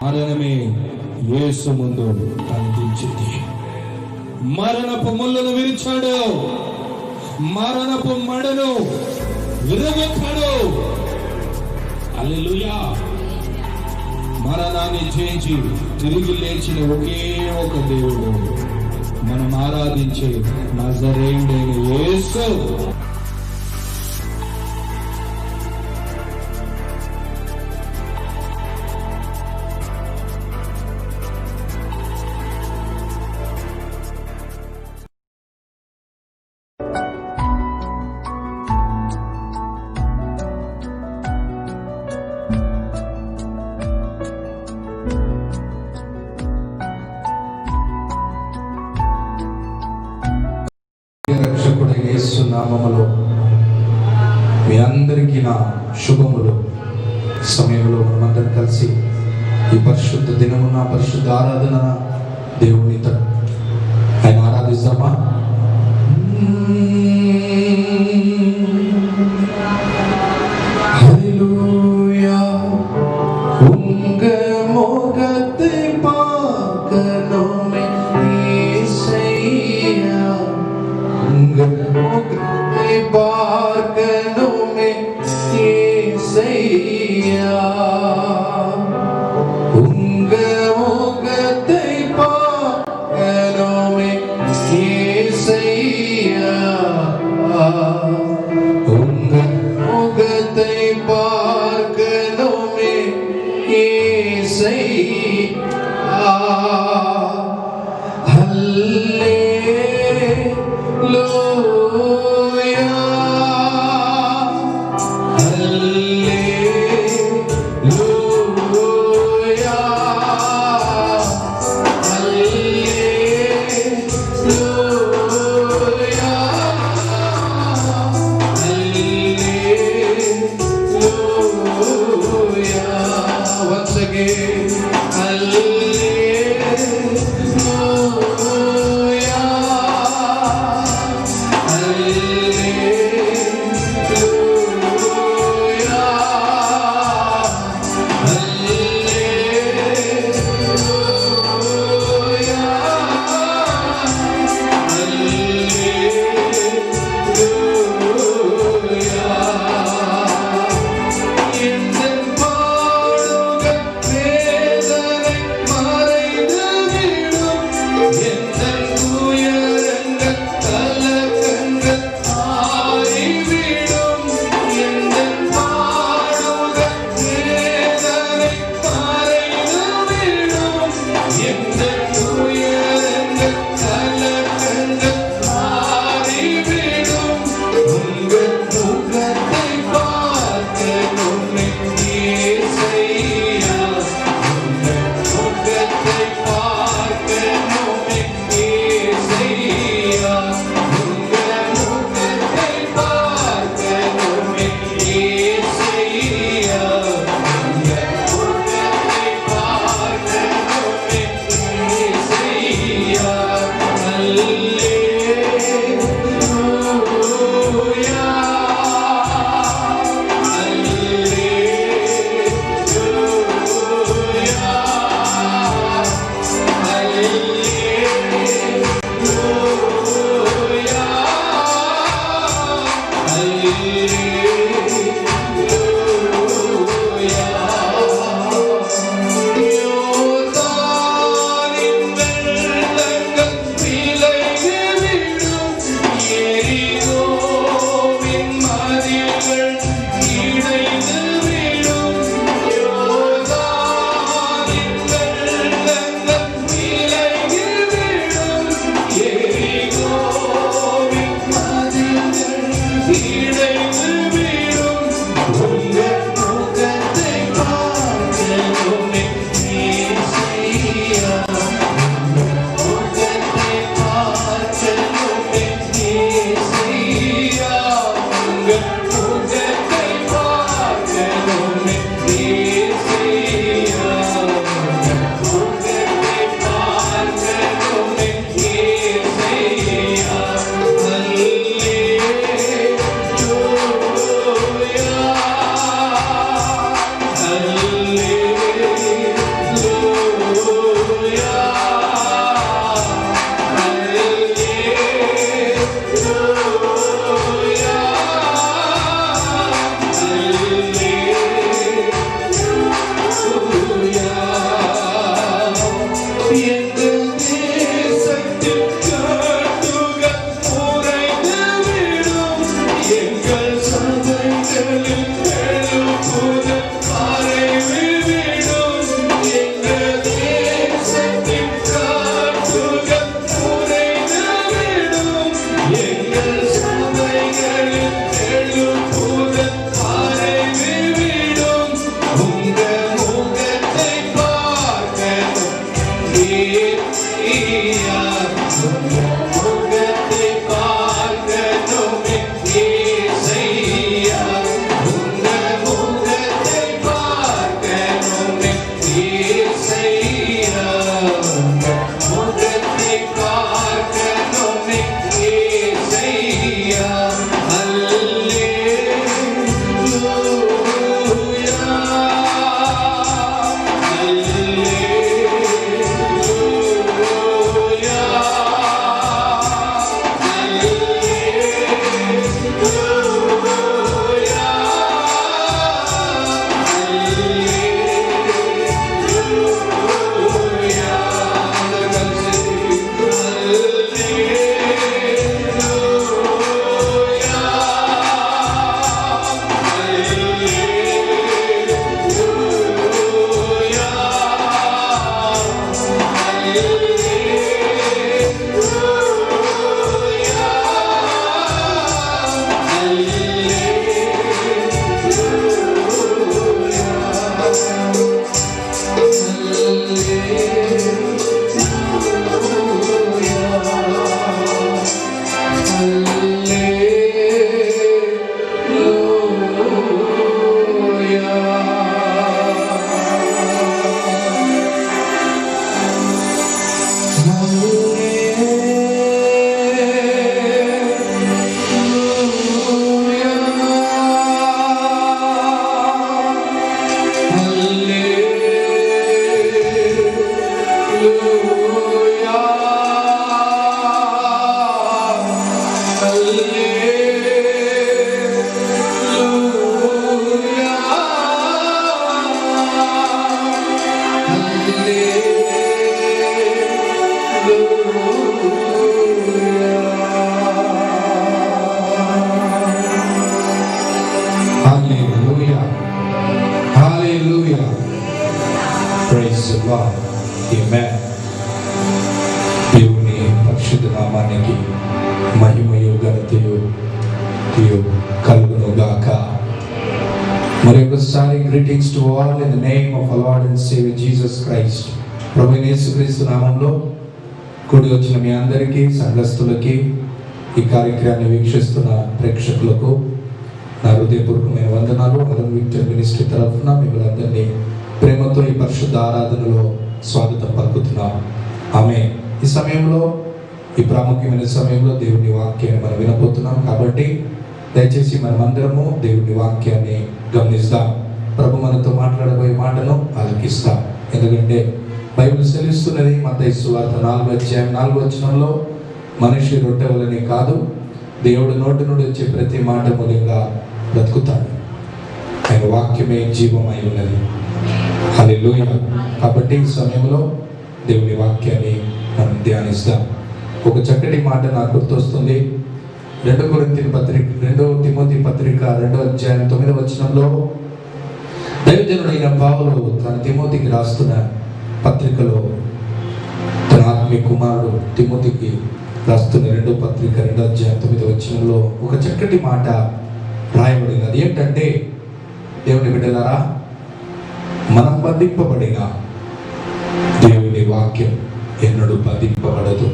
మరణమే యేసు ముందు కనిపించింది. మరణపు ముళ్ళను విరిచాడు, మరణపు మడను విరగొట్టాడు. హల్లెలూయా. మరణాన్ని జయించి తిరిగి లేచిన ఒకే ఒక దేవుడు మనం ఆరాధించే నజరేయుడైన యేసు. రక్షకుడైన యేసు నామములో మీ అందరికీ నా శుభములు. సమయంలో మనమందరం కలిసి ఈ పరిశుద్ధ దినమున పరిశుద్ధ ఆరాధన దేవునితో ఆయన ఆరాధిస్తామా? హల్లెలూయా. ఉంగ మోగతే పాకనోమే యేసయ్యా, मुगते बागनों में యేసయ్యా, मुगते बागनों में యేసయ్యా, मुगते बागनों में యేసయ్యా. హల్లెలూయా, హల్లెలూయా, హల్లెలూయా, హల్లెలూయా. Once again, hallelujah, in the God. Amen. దేవుని పరిశుద్ధ నామానికి మహిమయు ఘనతయు కలుగును గాక. మరొకసారి greetings to all in the name of our Lord and saviour Jesus Christ. ప్రభువైన యేసుక్రీస్తు నామంలో కూడి వచ్చిన మీ అందరికీ, సంఘస్థులకి, ఈ కార్యక్రమాన్ని వీక్షిస్తున్న ప్రేక్షకులకు నా హృదయపూర్వకమైన వందనాలు. అదర్ విక్టర్ మినిస్ట్రీ తరఫున మిమ్మల్ని అందరినీ ప్రేమతో ఈ పరిశుద్ధ ఆరాధనలో స్వాగతం పలుకుతున్నాం. ఆమె ఈ సమయంలో, ఈ ప్రాముఖ్యమైన సమయంలో దేవుని వాక్యాన్ని మనం వినబోతున్నాం. కాబట్టి దయచేసి మనమందరము దేవుని వాక్యాన్ని గమనిస్తాం. ప్రభు మనతో మాట్లాడబోయే మాటను ఆలకిస్తాం. ఎందుకంటే బైబిల్ సెలవిస్తున్నది, మత్తయి సువార్త 4:4 మనిషి రొట్టె వలనే కాదు, దేవుడి నోటి నుండి వచ్చే ప్రతి మాట మూలంగా బ్రతుకుతాడు. ఆయన వాక్యమే జీవమై ఉన్నది. హల్లెలూయా. కాబట్టి ఈ సమయంలో దేవుని వాక్యాన్ని మనం ధ్యానిస్తాం. ఒక చక్కటి మాట నాకు గుర్తొస్తుంది. 2 తిమోతి పత్రిక 2:9 దైవజనుడైన పౌలు తన తిమోతికి రాస్తున్న పత్రికలో, తన ఆత్మీయ కుమారుడు తిమోతికి రాస్తున్న 2 పత్రిక 2:9 ఒక చక్కటి మాట రాయబడింది. అది ఏంటంటే, దేవుని బిడ్డలారా, మనం బంధింపబడిన దేవుని వాక్యం ఎన్నడూ బంధింపబడదు.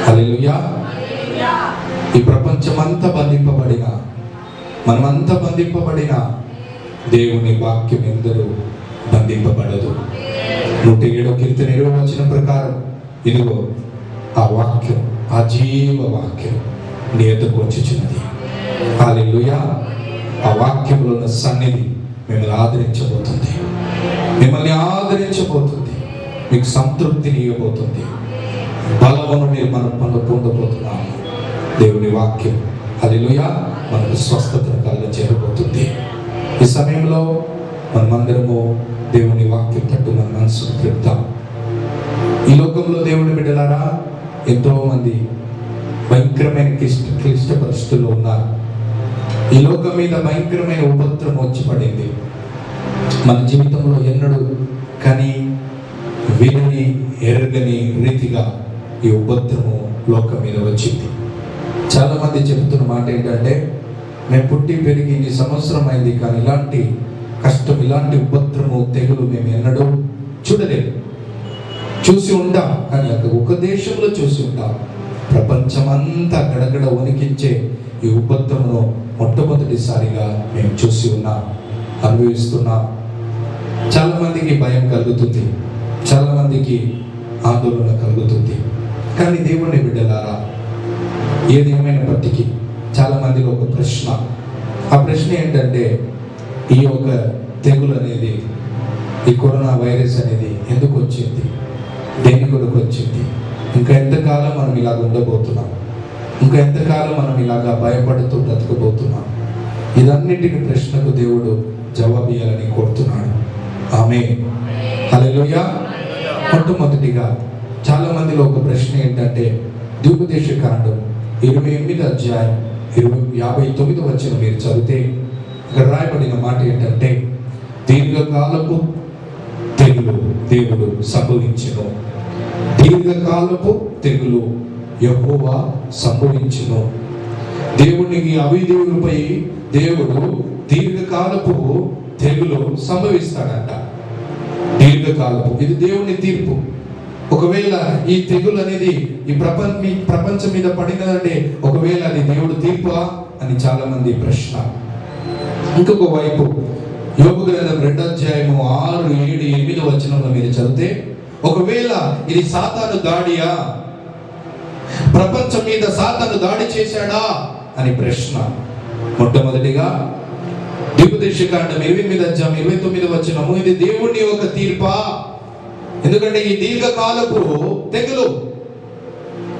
హల్లెలూయా. ఈ ప్రపంచమంతా బంధింపబడిన, మనమంతా బంధింపబడిన దేవుని వాక్యం ఎందరూ బంధింపబడదు. 107వ కీర్తన 20వ ప్రకారం, ఇదిగో ఆ వాక్యం, ఆ జీవ వాక్యం నీ ఎద్దకు వచ్చుచున్నది. హల్లెలూయా. ఆ వాక్యంలో ఉన్న సన్నిధి మిమ్మల్ని ఆదరించబోతుంది, మిమ్మల్ని ఆదరించబోతుంది, మీకు సంతృప్తిని ఇవ్వబోతుంది, బలమును మీరు మనం పొందబోతున్నాము. దేవుని వాక్యం, హల్లెలూయా, మనకు స్వస్థతను కలుగ చేరబోతుంది. ఈ సమయంలో మనమందరము దేవుని వాక్యం తట్టు మన మనసును పెడతాం. ఈ లోకంలో దేవుని బిడ్డలారా, ఎంతో మంది భయంకరమైన క్లిష్ట పరిస్థితుల్లో ఉన్నారు. ఈ లోకం మీద భయంకరమైన ఉపద్రవం వచ్చి పడింది. మన జీవితంలో ఎన్నడూ కానీ వినని ఎరగని రీతిగా ఈ ఉపద్రవం లోకం మీద వచ్చింది. చాలా మంది చెబుతున్న మాట ఏంటంటే, మేము పుట్టి పెరిగి ఇన్ని సంవత్సరం అయింది, కానీ ఇలాంటి కష్టం, ఇలాంటి ఉపద్రవం, తెగులు మేము ఎన్నడూ చూడలేదు. చూసి ఉంటాం, కానీ అక్కడ ఒక దేశంలో చూసి ఉంటాం. ప్రపంచమంతా గడగడ వణికించే ఈ ఉపద్రవమును మొట్టమొదటిసారిగా మేము చూసి ఉన్నాం, అనుభవిస్తున్నాం. చాలా మందికి భయం కలుగుతుంది, చాలా మందికి ఆందోళన కలుగుతుంది. కానీ దేవుని బిడ్డలారా, ఏది ఏమైనప్పటికీ చాలా మందిలో ఒక ప్రశ్న. ఆ ప్రశ్న ఏంటంటే, ఈ యొక్క తెగులు అనేది, ఈ కరోనా వైరస్ అనేది ఎందుకు వచ్చింది, దేని కొరకు వచ్చింది, ఇంకా ఎంతకాలం మనం ఇలాగ ఉండబోతున్నాం, ఇంకా ఎంతకాలం మనం ఇలాగా భయపడుతూ బ్రతకబోతున్నాం? ఇదన్నిటిని ప్రశ్నకు దేవుడు జవాబు ఇవ్వాలని కోరుతున్నాడు. ఆమేన్. హల్లెలూయా. మొట్టమొదటిగా చాలా మందిలో ఒక ప్రశ్న ఏంటంటే, ద్విపదేశకాండం 28:59 మీరు చదివితే ఇక్కడ రాయబడిన మాట ఏంటంటే, దీర్ఘకాలపు తెగులు దేవుడు సంభవించును, దీర్ఘకాలపు తెగులు యెహోవా సంభవించును. దేవునికి అవిధేయులపై దేవుడు దీర్ఘకాలపు తెగులు సంభవిస్తాడంట. దీర్ఘకాలపు, ఇది దేవుని తీర్పు. ఒకవేళ ఈ తెగులు అనేది ఈ ప్రపంచం మీద పడినదంటే, ఒకవేళ అది దేవుడు తీర్పా అని చాలా మంది ప్రశ్న. ఇంకొక వైపు యోబు గ్రంథం 2:6-7-8 మీరు చదివితే, ఒకవేళ ఇది సాతాను దాడియా, ప్రపంచం మీద సాతాను దాడి చేశాడా అని ప్రశ్న. మొట్టమొదటిగా ద్విపదేశకాండం 28:29 ఇది దేవుని యొక్క తీర్పా? ఎందుకంటే ఈ దీర్ఘకాలపు తెగులు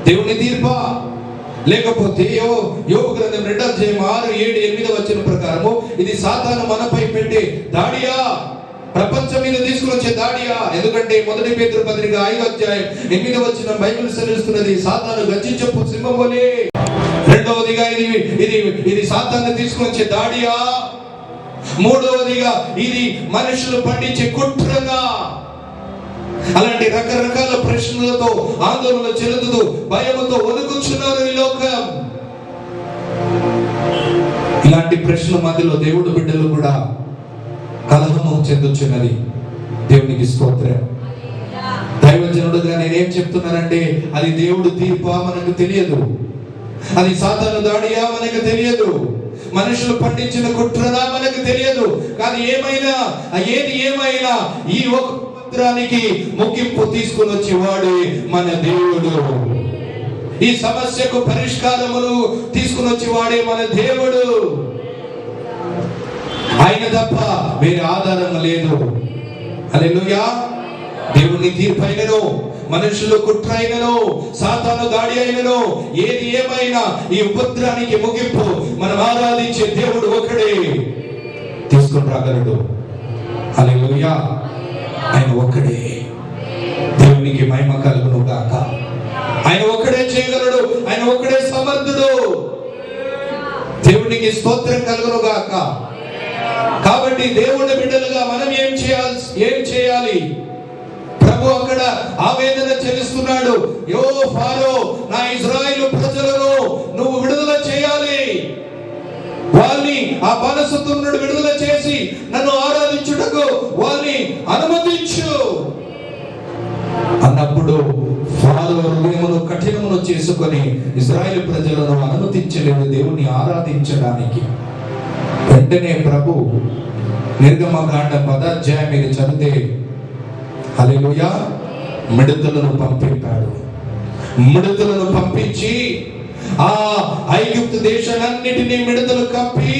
దేవుని తీర్పా, లేకపోతే యోబు గ్రంథం 2:6-7-8 ప్రకారము ఇది సాతాను మనపై పెట్టే దాడియా, ప్రపంచం మీద తీసుకువచ్చే దాడియా? ఎందుకంటే 1 పేతురు పత్రిక 5:8 బైబిల్ సెలవిస్తున్నది, సాతాను గర్జించు సింహం వలె. రెండవదిగా ఇది సాతాను తీసుకువచ్చే దాడియా? మూడవదిగా ఇది మనుషులు పండించే కుట్రగా? అలాంటి రకరకాల ప్రశ్నలతో ఆందోళన చెందుతూ భయముతో వణుకుచున్నారు ఈ లోకం. ఇలాంటి ప్రశ్నల మధ్యలో దేవుడు బిడ్డలు కూడా కలహము చెందుచున్నది. దేవునికి స్తోత్రం. దైవజనుడుగా నేనేం చెప్తున్నానంటే, అది దేవుడు తీర్పా మనకు తెలియదు, అది సాతాను దాడియా మనకు తెలియదు, మనుషులు పండించిన కుట్రనా మనకు తెలియదు. కానీ ఏది ఏమైనా ఈ ఒక ఉపద్రానికి ముగింపు తీసుకుని వచ్చేవాడే మన దేవుడు. ఈ సమస్యకు పరిష్కారములు తీసుకుని వచ్చేవాడే మన దేవుడు. ఆయన తప్ప వేరే ఆధారం లేదు. హల్లెలూయా. దేవుని తీర్పు అయినను, మనుషులు కుట్ర అయినను, సాతాను దాడి అయినను, ఏది ఏమైనా ఈ ఉపద్రానికి ముగింపు మనం ఆరాధించే దేవుడు ఒకడే తీసుకుని రాగలడు. హల్లెలూయా. ఆయన ఒక్కడే. దేవునికి మహిమ కలుగును గాక. ఆయన ఒక్కడే చేయగలడు, ఆయన ఒక్కడే సమర్థుడు. దేవునికి స్తోత్రం కలుగును గాక. కాబట్టి దేవుని బిడ్డలుగా మనం ఏం చేయాలి? ప్రభు అక్కడ ఆవేదన చెల్లిస్తున్నాడు. యో ఫారో, నా ఇశ్రాయేలు ప్రజలను నువ్వు విడుదల చేయాలి, వాళ్ళని ఆ బానిసత్వం నుండి విడుదల చేసి నన్ను ఆరాధించుటకు వాళ్ళని అనుమతించు అన్నప్పుడు ఫారో హృదయమును కఠినమును చేసుకొని ఇశ్రాయేలు ప్రజలను అనుమతించలేదు దేవుని ఆరాధించడానికి. వెంటనే ప్రభు నిర్గమకాండ 10వ అధ్యాయం మీరు చదివితే, హల్లెలూయా, మిడతలను పంపించాడు. మిడతలను పంపించి ఆ ఐగుప్తు దేశాలన్నిటినీ మిడతలు కప్పి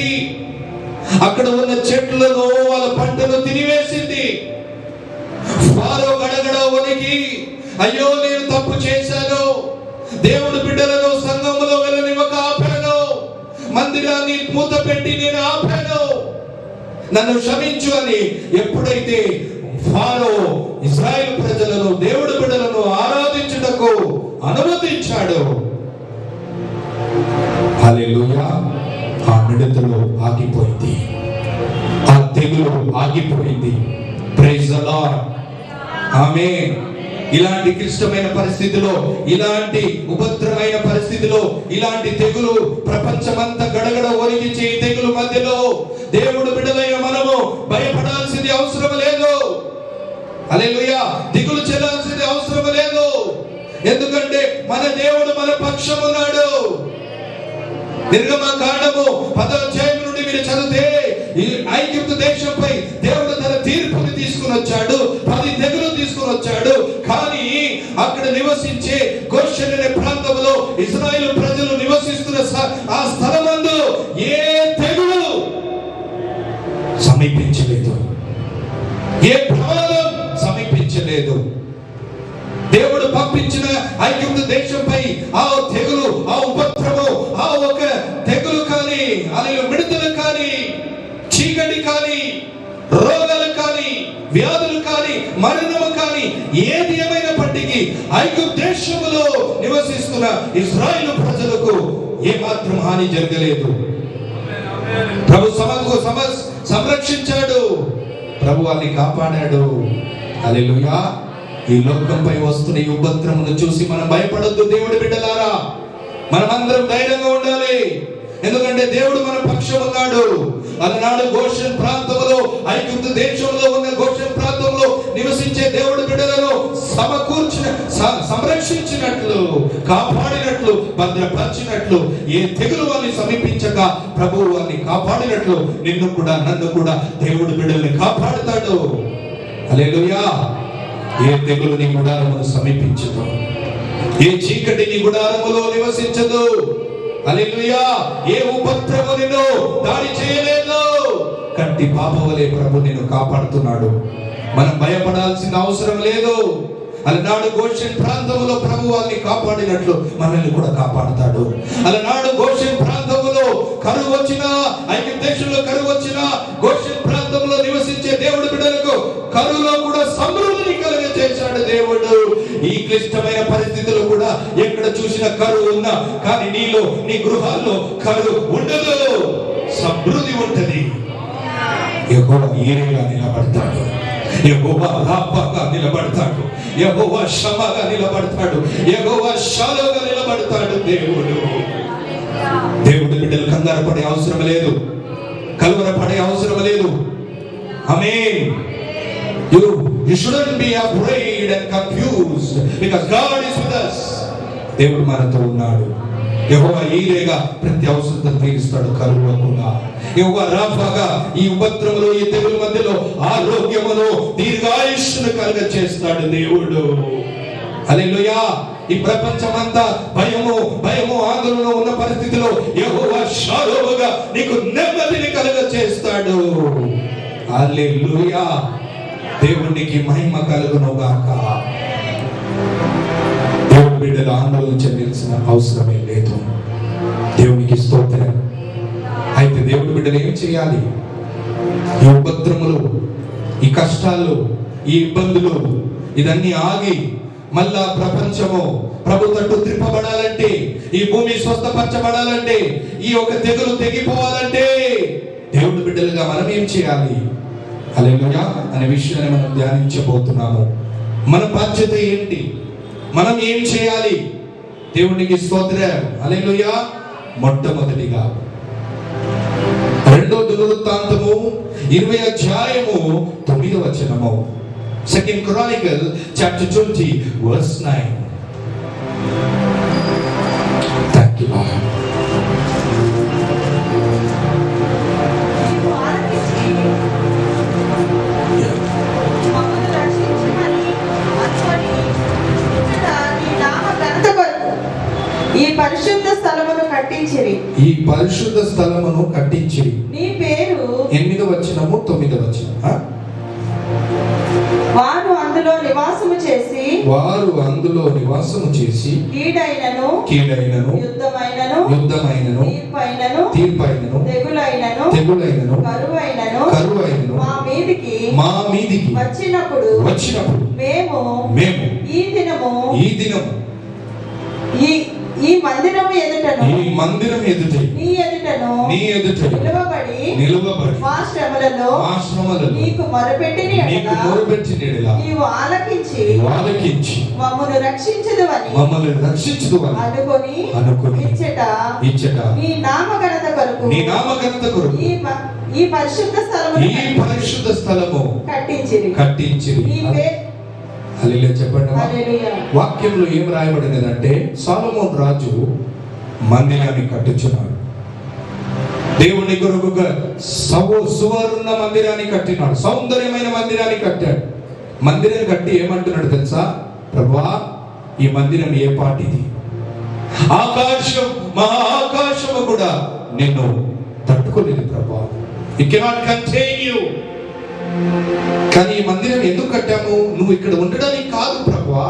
అక్కడ ఉన్న చెట్లను వాళ్ళ పంటను తినివేసింది. ఫారో గడగడ వణికి, అయ్యో నేను తప్పు చేశాను, దేవుడు బిడ్డలను సంఘములో వెళ్ళనివ్వక ఆపాను, మందిరాన్ని మూత పెట్టి నేను ఆపాను, నన్ను క్షమించు అని ఎప్పుడైతే ఫారో ఇశ్రాయేలు ప్రజలను, దేవుడు బిడ్డలను ఆరాధించుటకు అనుమతించాడు, హల్లెలూయా, ఆ మిడతలు ఆగిపోయింది, ఆ తెగులు ఆగిపోయింది. Praise the lord. ఆమేన్. ఇలాంటి క్లిష్టమైన పరిస్థితిలో, ఇలాంటి ఉపద్రవమైన పరిస్థితిలో, ఇలాంటి తెగులు ప్రపంచమంతా గడగడ ఒరిగించే ఈ తెగులు మధ్యలో దేవుడు బిడ్డలైన మనము భయపడాల్సింది అవసరం లేదు. హల్లెలూయా. దిగులు చెందాల్సింది అవసరం లేదు. ఎందుకంటే మన దేవుడు మన పక్షం ఉన్నాడు. నిర్గమకాండము 10వ అధ్యాయం నుండి మీరు చదివితే ఈ ఐగుప్తు దేశంపై దేవుడు తన తీర్పుని తీసుకుని వచ్చాడు, 10 తెగులు తీసుకుని వచ్చాడు. కానీ అక్కడ నివసించే గోషెన్ అనే ప్రాంతంలో ఇశ్రాయేలు ప్రజలు నివసిస్తున్న ఆ స్థలమందు ఏ తెగులు సమీపించలేదు, ఏ ప్రమాదం సమీపించలేదు. దేవుడు పంపించిన ఐగుప్తు దేశంపై ఆ తెగులు, ఆ ఉపద్రవం, ఆ ఒక తెగులు కానీ, అలాగే మిడతలు కానీ, చీకటి కానీ, రోగాలు కానీ, వ్యాధులు కానీ, మరణము కానీ, ఏది ఏమైనప్పటికీ ఐగుప్తు దేశంలో నివసిస్తున్న ఇశ్రాయేలు ప్రజలకు ఏమాత్రం హాని జరగలేదు. ప్రభు సంరక్షించాడు, ప్రభు వాళ్ళని కాపాడాడు. హల్లెలూయా. ఈ లోకంపై వస్తున్న ఈ ఉపద్రవమును చూసి మనం భయపడొద్దు దేవుడి బిడ్డలారా. మనమందరం ధైర్యంగా ఉండాలి. ఎందుకంటే దేవుడు మన పక్షం ఉన్నాడు. అలనాడు గోషెన్ ప్రాంతంలో, ఐగుప్తు దేశంలో ఉన్న గోషెన్ ప్రాంతంలో నివసించే దేవుడి బిడ్డలను సంరక్షించినట్లు, కాపాడినట్లు, భద్రపరిచినట్లు, ఏ తెగులు వారిని సమీపించక ప్రభువు వారిని కాపాడినట్లు నిన్ను కూడా, నన్ను కూడా దేవుడి బిడ్డల్ని కాపాడుతాడు. హల్లెలూయా. ఏ తెగులు నీ గుడారమును సమీపించదు, ఏ చీకటి నీ గుడారములో నివసించదు. హల్లెలూయా. ఏ ఉపద్రవము నిన్ను దాడి చేయలేదు. కంటి పాపవలే ప్రభు నిన్ను కాపాడుతున్నాడు. మనం భయపడాల్సిన అవసరం లేదు. అలనాడు గోషెన్ ప్రాంతంలో ప్రభు వాళ్ళని కాపాడినట్లు మనల్ని కూడా కాపాడుతాడు. అలనాడు గోషెన్ ప్రాంతంలో కరువు వచ్చినా, ఐగుప్తు దేశంలో కరువు వచ్చినా, గోషెన్ ప్రాంతంలో నివసించే దేవుడి బిడ్డలకు కరువులో కూడా సమృద్ధిని కలుగజేశాడు దేవుడు. ఈ క్లిష్టమైన పరిస్థితుల్లో కూడా ఎక్కడ చూసిన కరువు ఉన్నా కానీ నీలో, నీ గృహాల్లో కరువు ఉండదు, సమృద్ధి ఉంటది. యెహోవా ఈరేగా నిలబడతాడు. యెహోవా రాఫాగా నిలబడతాడు, యెహోవా షమాగా నిలబడతాడు, యెహోవా షాలోగా నిలబడతాడు. దేవుడు బిడ్డలు కంగారు పడే అవసరం లేదు, కలవరపడే అవసరం లేదు. ఆమేన్. You shouldn't be afraid and confused because God is with us. దేవుడు మనతో ఉన్నాడు. యెహోవా ఈరేగా ప్రతి అవసరత తీరుస్తాడు కరువుకుండా. యెహోవా రాఫాగా ఈ ఉపద్రవములో ఈ తెగుల మధ్యలో ఆరోగ్యమును దీర్ఘాయుష్ను కలుగ చేస్తాడు దేవుడు. హల్లెలూయా. ఈ ప్రపంచమంతా భయము ఆందోళన ఉన్న పరిస్థితిలో యెహోవా షాలోముగా నీకు నెమ్మదిని కలుగ చేస్తాడు. హల్లెలూయా. దేవునికి మహిమ కలుగును గాక. దేవుని బిడ్డలు ఆందోళన చెందాల్సిన అవసరమే లేదు. దేవునికి స్తోత్రం. అయితే దేవుని బిడ్డలు ఏం చేయాలి? ఈ ఉపద్రములు, ఈ కష్టాలు, ఈ ఇబ్బందులు ఇదన్నీ ఆగి మళ్ళా ప్రపంచము ప్రభు తట్టు త్రిప్పబడాలంటే, ఈ భూమి స్వస్థపరచబడాలంటే, ఈ ఒక తెగులు తెగిపోవాలంటే దేవుని బిడ్డలుగా మనం ఏం చేయాలి? హల్లెలూయా అనే విషయాన్ని మనం ధ్యానించబోతున్నాము. మన బాధ్యత ఏంటి? మనం ఏం చేయాలి? దేవునికి స్తోత్రం. హల్లెలూయా. మొట్టమొదటిగా 2వ దినవృత్తాంతము 20వ అధ్యాయము 9వ వచనము. 2 Chronicle chapter 20 verse 9. Thank you Lord. ఈ పరిశుద్ధ స్థలమును కట్టించిరి. ఈ పరిశుద్ధ స్థలమును కట్టించిరి. నీ పేరు 8వ వచనము 9వ వచనం. వారు అందులో నివాసము చేసి కీడైనను యుద్ధమైనను తీర్పైనను తెగులైనను కరువైనను మా మీదికి వచ్చినప్పుడు మేము ఈ దినము ఈ మందిరము ఎదుట నీ ఎదుటను నిలువబడి మా శ్రమలలో నీకు మొరపెట్టిన నీవు ఆలకించి మమ్మల్ని రక్షించదువని అనుకొని ఇచ్చట నీ నామఘనత కొరకు ఈ పరిశుద్ధ స్థలము కట్టించిరి. హల్లెలూయా చెప్పండి. వాక్యంలో ఏం రాయబడినదంటే సొలొమోను రాజు మందిరాన్ని కట్టించున్నాడు. దేవుని కొరకుగా సువర్ణ మందిరాన్ని కట్టినాడు. సౌందర్యమైన మందిరాన్ని కట్టాడు. మందిరాన్ని కట్టి ఏమంటున్నాడు తెలుసా? ప్రభువా, ఈ మందిరం ఏ పాటిది? మహాకాశము కూడా నిన్ను తట్టుకోలేదు ప్రభువా. It cannot contain you. కానీ ఈ మందిరం ఎందుకు కట్టాము? నువ్వు ఇక్కడ ఉండడానికి కాదు ప్రభువా.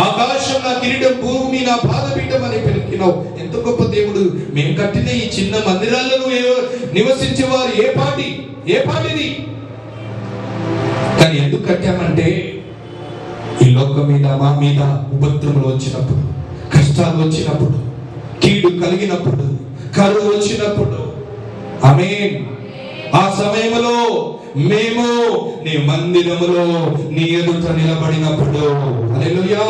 ఆకాశం నా కిరీటం, భూమి నా పాదపీఠం అని పలికినావు. ఎంత గొప్ప దేవుడు. మేము కట్టిన ఈ చిన్న మందిరాలను నివసించేవారు ఏ పాటిది? కానీ ఎందుకు కట్టామంటే ఈ లోకం మీద మా మీద ఉపద్రములు వచ్చినప్పుడు, కష్టాలు వచ్చినప్పుడు, కీడు కలిగినప్పుడు, కరువు వచ్చినప్పుడు, ఆమేన్, ఆ సమయంలో మేము నీ మందిరములో నీ ఎదుట నిలబడినప్పుడు హల్లెలూయా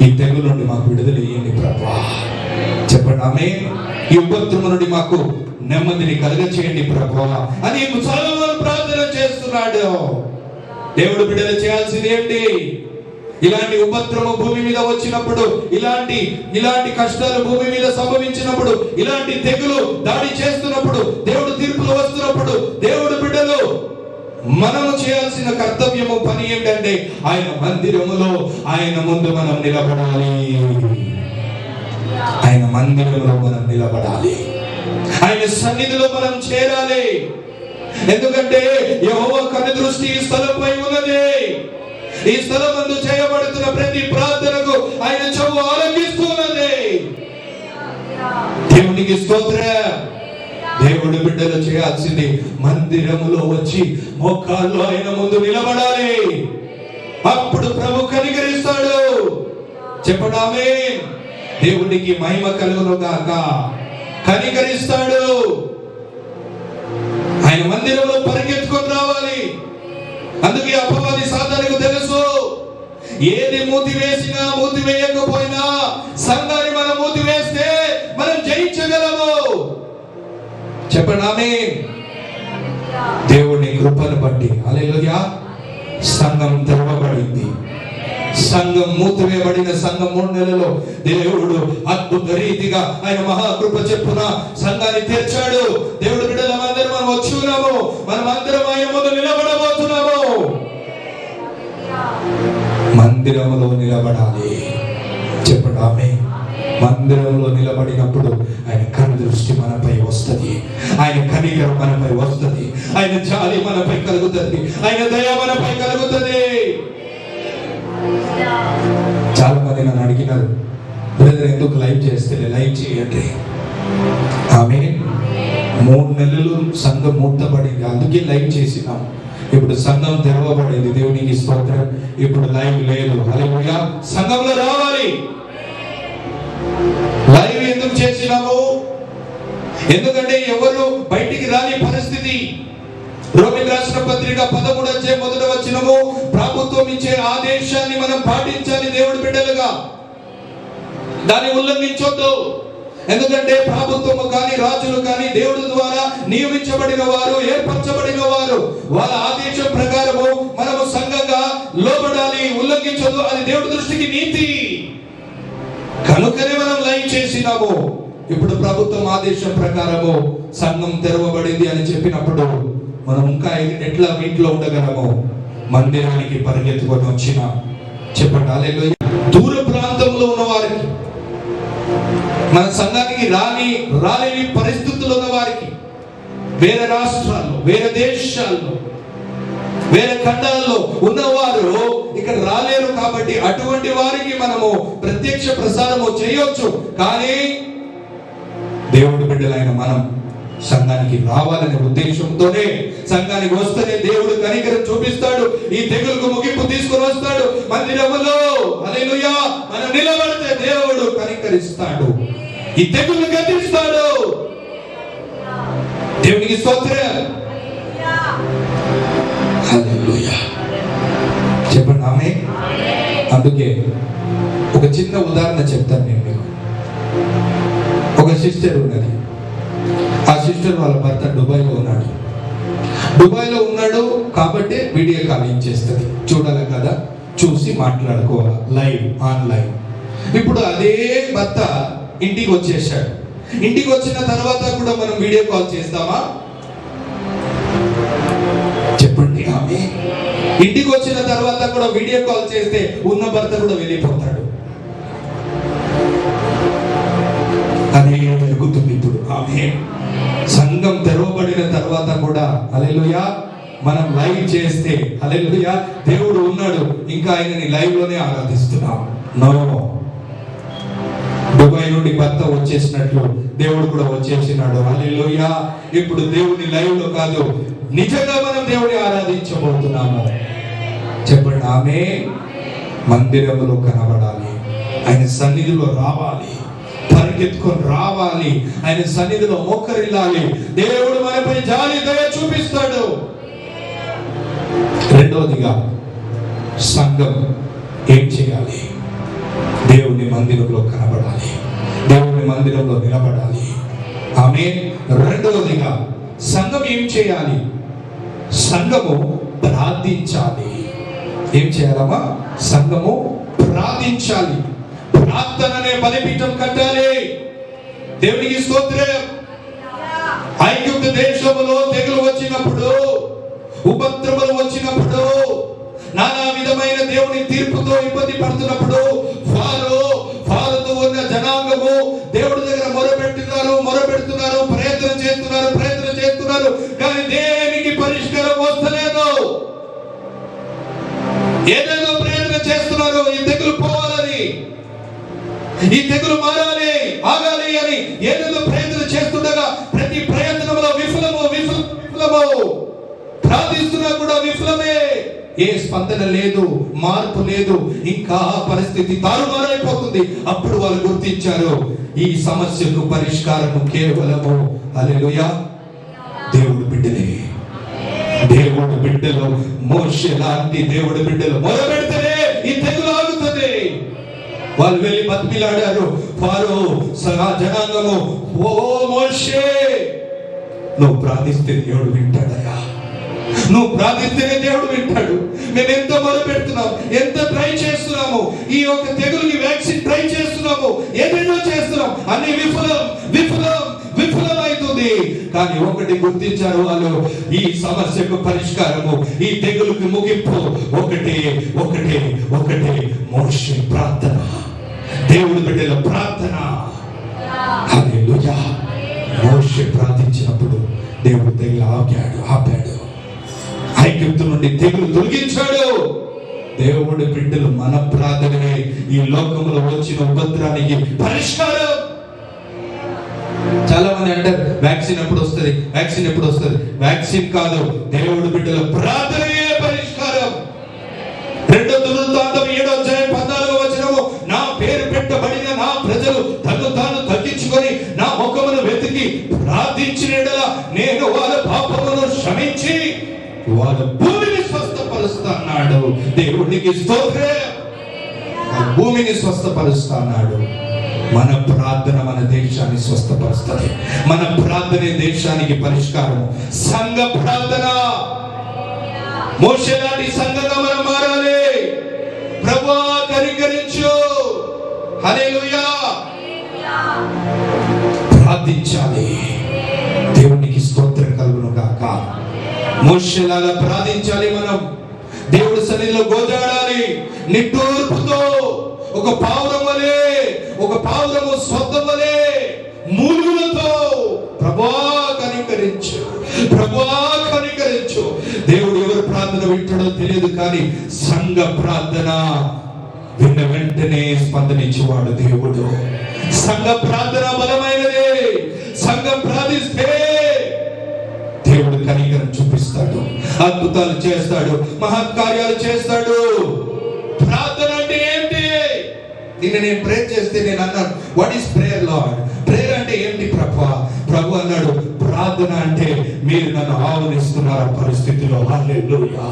ఈ తెగులు నుండి మాకు విడుదల ఇయ్యండి ప్రభువా. చెప్పండి ఆమేన్. ఈ ఉపద్రవం నుండి మాకు నెమ్మదిని కలుగచేయండి ప్రభువా అని సొలొమోను ప్రార్థన చేస్తున్నాడు. దేవుడు బిడ్డలు చేయాల్సింది ఏంటి? ఇలాంటి ఉపద్రవం భూమి మీద వచ్చినప్పుడు, ఇలాంటి కష్టాలు భూమి మీద సంభవించినప్పుడు, ఇలాంటి తెగులు దాడి చేస్తున్నప్పుడు, దేవుడు తీర్పులు వస్తున్నప్పుడు, దేవుడు బిడ్డలు మనము చేయాల్సిన కర్తవ్యము పని ఏంటంటే ఆయన మందిరములో ఆయన ముందు మనం నిలబడాలి. ఆయన మందిరంలో మనం నిలబడాలి. ఆయన సన్నిధిలో మనం చేరాలి. ఎందుకంటే యెహోవా కనుదృష్టి ఈ స్థలంపై ఉన్నది. ఈ స్థలమందు చేయబడుతున్న ప్రతి ప్రార్థనకు ఆయన చెవు ఆలకిస్తున్నది. దేవునికి స్తోత్రం. దేవుడి బిడ్డలు చేయాల్సింది మందిరములో వచ్చి మోకాళ్ళు ఆయన ముందు నిలబడాలి. అప్పుడు ప్రభు కనికరిస్తాడు. చెప్పండి ఆమేన్. దేవునికి మహిమ కలుగును గాక. కనికరిస్తాడు. ఆయన మందిరంలో పరిగెత్తుకొని రావాలి. అందుకే అపవాది సాతానుకు తెలుసు, ఏది మూతి వేసినా మూతి వేయకపోయినా సంఘాన్ని మనం మూతి వేస్తే మనం జయించగలము. చెప్పండి ఆమేన్. దేవుని కృపను బట్టి హల్లెలూయా సంఘం తెరవబడింది. సంఘం మూతివేయబడిన సంఘం 3 నెలల్లో దేవుడు అద్భుత రీతిగా ఆయన మహాకృప చెప్పున సంఘాన్ని తెరిచాడు. దేవుడు బిడ్డలందరూ మనం వచ్చున్నాము, మనం అందరం ఆయన ముందు నిలబడబోతున్నాము. మందిరంలో నిలబడాలి. చెప్పండి ఆమేన్. మందిరంలో నిలబడినప్పుడు ఆయన కను దృష్టి మనపై వస్తుంది, ఆయన కనికరం మనపై వస్తుంది, ఆయన జాలి మనపై కలుగుతుంది, ఆయన దయ మనపై కలుగుతుంది. చాలా మంది నన్ను అడిగినారు, బ్రదర్ ఎందుకు లైవ్ చేస్తే లైవ్ చేయండి. ఆమేన్. 3 నెలలు సంఘం మూతపడింది, అందుకే లైవ్ చేసినాం. ఇప్పుడు సంఘం తెరవబడింది, దేవునికి స్తోత్రం. ఇప్పుడు లైవ్ లేదు. హల్లెలూయా. సంఘంలో రావాలి. లైవ్ ఎందుకు చేసినాము? ఎందుకంటే ఎవరు బయటికి రాని పరిస్థితి. రోమీయులకు రాసిన పత్రిక 13వ అధ్యాయం 1వ వచనము, ప్రభుత్వం ఇచ్చే ఆదేశాన్ని మనం పాటించాలి దేవుడి బిడ్డలుగా, దాన్ని ఉల్లంఘించొద్దు. ఎందుకంటే ప్రభుత్వము కానీ రాజులు కానీ దేవుడి ద్వారా నియమించబడిన వారు, ఏర్పరచబడిన వారు, వాళ్ళ ఆదేశం ప్రకారము మనము సంఘంగా లోబడాలి. ఉల్లంఘించొద్దు, అది దేవుడి దృష్టికి నీతి. కనుకనే మనం లైవ్ చేసినాము. ఇప్పుడు ప్రభుత్వం ఆదేశం ప్రకారము సంఘం తెరవబడింది అని చెప్పినప్పుడు మనం ఇంకా ఎట్లా ఇంట్లో ఉండగలము? మందిరానికి పరిగెత్తుకొని వచ్చిన చెప్పండి హల్లెలూయా. దూర ప్రాంతంలో ఉన్న వారికి, మన సంఘానికి రాలేని పరిస్థితుల్లో ఉన్న వారికి, వేరే రాష్ట్రాల్లో, వేరే దేశాల్లో, వేరే ఖండాల్లో ఉన్నవారు ఇక్కడ రాలేరు. కాబట్టి అటువంటి వారికి మనము ప్రత్యక్ష ప్రసారము చేయొచ్చు. కానీ దేవుడి బిడ్డలైన మనం సంఘానికి రావాలనే ఉద్దేశంతోనే, సంఘానికి వస్తేనే దేవుడు కనికరం చూపిస్తాడు, ఈ తెగులుకు ముగింపు తీసుకొని వస్తాడు. మందిరములో హల్లెలూయా మనం నిలబడితే దేవుడు కనికరిస్తాడు, ఈ తెగులు గద్దిస్తాడు. దేవునికి స్తోత్రం. హల్లెలూయా. చెప్పండి ఆమేన్. అందుకే ఒక చిన్న ఉదాహరణ చెప్తాను నేను మీకు. ఒక సిస్టర్ ఉన్నది. ఆ సిస్టర్ వాళ్ళ భర్త దుబాయ్లో ఉన్నాడు కాబట్టి వీడియో కాలింగ్ చేస్తుంది. చూడాలి కదా, చూసి మాట్లాడుకోవాలి, లైవ్ ఆన్లైన్. ఇప్పుడు అదే భర్త ఇంటికి వచ్చేసాడు. ఇంటికి వచ్చిన తర్వాత కూడా మనం వీడియో కాల్ చేస్తామా? చెప్పండి ఆమేన్. ఇంటికి వచ్చిన తర్వాత కూడా వీడియో కాల్ చేస్తే ఉన్న భర్త కూడా వెళ్ళిపోతాడు. అదే జరుగుతుంది ఇప్పుడు. ఆమేన్. సంఘం తెరవబడిన తర్వాత కూడా హల్లెలూయా మనం లైవ్ చేస్తే హల్లెలూయా దేవుడు ఉన్నాడు, ఇంకా ఆయనని లైవ్ లోనే ఆరాధిస్తున్నాం. నో, దుబాయ్ నుండి భర్త వచ్చేసినట్లు దేవుడు కూడా వచ్చేసినాడు. హల్లెలూయా. ఇప్పుడు దేవుని లైవ్ లో కాదు, నిజంగా మనం దేవుని ఆరాధించబోతున్నాము. చెప్పండి ఆమేన్. మందిరములో కనబడాలి, ఆయన సన్నిధిలో రావాలి, పరిగెత్తుకొని రావాలి, ఆయన సన్నిధిలో మోకరిల్లాలి. దేవుడు మనపై జాలి దయ చూపిస్తాడు. రెండవదిగా సంఘం ఏం చేయాలి? దేవుని మందిరంలో కనబడాలి, దేవుని మందిరంలో నిలబడాలి. ఆమేన్. రెండవదిగా సంఘం ఏం చేయాలి? సంఘము ప్రార్థించాలి. ఏం చేయాలమ్మా? సంఘము ప్రార్థించాలి. ప్రార్థన అనే బలిపీఠం కట్టాలి. దేవునికి స్తోత్రం. ఐగుప్తు దేశములో తెగులు వచ్చినప్పుడు, ఉపద్రవములు వచ్చినప్పుడు, నానా విధమైన దేవుని తీర్పుతో ఇబ్బంది పడుతున్నప్పుడు ఫారోతో ఉన్న జనాంగము దేవుడి దగ్గర మొరపెడుతున్నారు, ప్రయత్నం చేస్తున్నారు, కానీ దేనికి పరిష్కారం వస్తలేదు. ఏదేదో ప్రయత్నం చేస్తున్నారు, ఈ తెగులు పోవాలని, ఈ తెగులు మారాలి, ఆగాలి అని ఏదేదో ప్రయత్నం చేస్తుండగా ప్రతి ప్రయత్నంలో విఫలము. ప్రార్థిస్తున్నా కూడా విఫలమే. ఏ స్పందన లేదు, మార్పు లేదు, ఇంకా పరిస్థితి తారుమారైపోతుంది. అప్పుడు వాళ్ళు గుర్తించారు, ఈ సమస్యకు పరిష్కారము కేవలము హల్లెలూయా దేవుడు బిడ్డలే. దేవుడు బిడ్డలు, మోషే లాంటి దేవుడి బిడ్డలు మొదలుపెడితేనే ఈ తెగులు ఆగుతుంది. వాళ్ళు వెళ్ళి బతిమిలాడారు. ఫారో సగా జనాంగము, ఓ మోషే, నువ్వు ప్రార్థిస్తే దేవుడు వింటాడయ్యా, నువ్వు ప్రార్థిస్తేనే దేవుడు వింటాడు. మేము ఎంత మొదలు పెడుతున్నాం, ఎంత ట్రై చేస్తున్నాము, ఈ యొక్క తెగులుకి వ్యాక్సిన్ ట్రై చేస్తున్నాము, ఏదైనా చేస్తున్నాం, అన్ని విఫలమైతుంది. కానీ ఒకటి గుర్తించారు వాళ్ళు, ఈ సమస్యకు పరిష్కారము, ఈ తెగులుకి ముగింపు ఒకటే ఒకటే ఒకటే, మోషే ప్రార్థన, దేవుడి బిడ్డల ప్రార్థన. హల్లెలూయా. మోషే ప్రార్థించినప్పుడు దేవుడు తెగులు ఆపాడు. ఐగుప్తు నుండి తెగులు తొలగించాడు. దేవుడి బిడ్డలు మన ప్రార్థనే ఈ లోకంలో వచ్చిన ఉపద్రానికి పరిష్కారం. చాలా మంది అంటారు వ్యాక్సిన్ ఎప్పుడు వస్తుంది, వ్యాక్సిన్ ఎప్పుడు వస్తుంది. వ్యాక్సిన్ కాదు, దేవుడి బిడ్డల ప్రార్థనే పరిష్కారం. 2 దినవృత్తాంతం 7:14 నా పేరు పెట్టబడిన నా ప్రజలు తను తాను తగ్గించుకొని నా ముఖమును వెతికి ప్రార్థించిన యెడల నేను వాళ్ళ పాపమును క్షమించి వాళ్ళ భూమిని స్వస్థపరుస్తాడు. దేవునికి స్తోత్రం. భూమిని స్వస్థపరుస్తాడు. మన ప్రార్థన మన దేశాన్ని స్వస్థపరుస్తుంది. మన ప్రార్థనే దేశానికి పరిష్కారం. సంఘ ప్రార్థన, మోషే లాంటి సంఘంగా మనం మారాలి. ప్రభువా కనికరించు. హల్లెలూయా. ప్రార్థించాలి. దేవునికి స్తోత్రం కలుగును గాక. మోషేలాగా ప్రార్థించాలి. మనం దేవుడి సన్నిధిలో గోజాడాలి. నిట్టూర్పుతో ఒక పావురము స్వత్వం వలె మూలుగులతో ప్రభువా కనికరించు, ప్రభువా కనికరించు. దేవుడు ఎవరు ప్రార్థన వింటాడో తెలియదు, కానీ సంఘ ప్రార్థన విన్న వెంటనే స్పందనిచ్చేవాడు దేవుడు. సంఘ ప్రార్థన బలమైనది. సంఘం ప్రార్థిస్తే దేవుడు కనికరం చూపిస్తాడు, అద్భుతాలు చేస్తాడు, మహత్కార్యాలు చేస్తాడు. ప్రార్థన అంటే ఏంటి? నిన్న నేను ప్రేయర్ చేస్తే నేను అన్నాను, what is prayer lord? Prayer అంటే ఏంటి ప్రభు అన్నాడు, ప్రార్థన అంటే మీరు నన్ను ఆహ్వానిస్తున్నారు పరిస్థితిలో. హల్లెలూయా.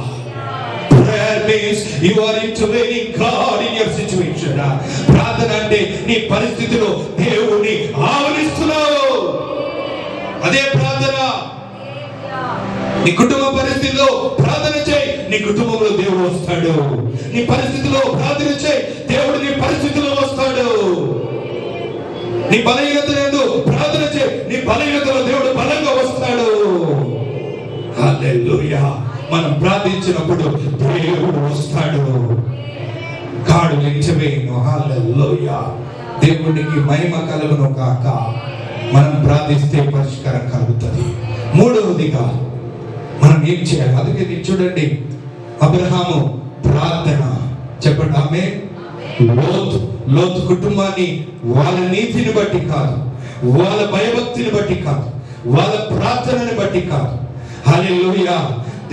Prayer means you are intervening God in your situation. ప్రార్థన అంటే నీ పరిస్థితిలో దేవుని ఆహ్వానిస్తున్నావు. అదే ప్రార్థన. నీ కుటుంబ పరిస్థితిలో ప్రార్థన చేయి, నీ కుటుంబంలో దేవుడు వస్తాడు. నీ పరిస్థితిలో ప్రార్థన చేయి, దేవుడు నీ పరిస్థితిలో వస్తాడు. నీ బలహీనత లేదు, ప్రార్థన చేయి, నీ బలహీనతలో దేవుడు బలంగా వస్తాడు. హల్లెలూయా. మనం ప్రార్థించినప్పుడు దేవుడు వస్తాడు. కాడు నిలిచివేయను. హల్లెలూయా. దేవునికి మహిమ కలుగును కాక. మనం ప్రార్థిస్తే పరిష్కారం కలుగుతుంది. మూడవదిగా మనం ఏం చేయాలి? అందుకే మీరు చూడండి, అబ్రహాము ప్రార్థన, చెప్పండి ఆమె. లోతు కుటుంబాన్ని వాళ్ళ నీతిని బట్టి కాదు, వాళ్ళ భయభక్తిని బట్టి కాదు, వాళ్ళ ప్రార్థనని బట్టి కాదు. హల్లెలూయా.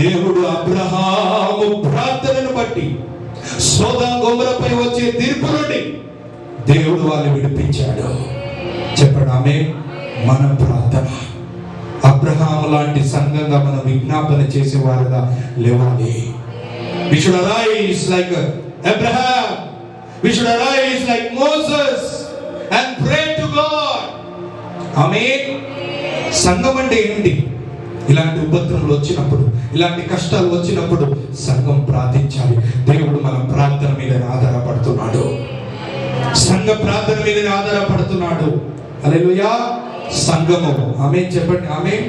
దేవుడు అబ్రహాము ప్రార్థనను బట్టి సొదొమ గొమొర్రాపై వచ్చే తీర్పు నుండి దేవుడు వాళ్ళని విడిపించాడు. చెప్పండి ఆమె. మన ప్రార్థన అబ్రహాము లాంటి సంఘంగా మనం విజ్ఞాపన చేసేవారుగా లేవాలి. We should arise like Abraham. We should arise like Moses and pray to God. ఆమేన్. సంఘం అంటే ఏంటి? ఇలాంటి ఉపద్రవాలు వచ్చినప్పుడు, ఇలాంటి కష్టాలు వచ్చినప్పుడు సంఘం ప్రార్థించాలి. దేవుడు మన ప్రార్థన మీద ఆధారపడుతున్నాడు. సంఘ ప్రార్థన మీద ఆధారపడుతున్నాడు. హల్లెలూయా. సంఘము. ఆమేన్ చెప్పండి. ఆమేన్.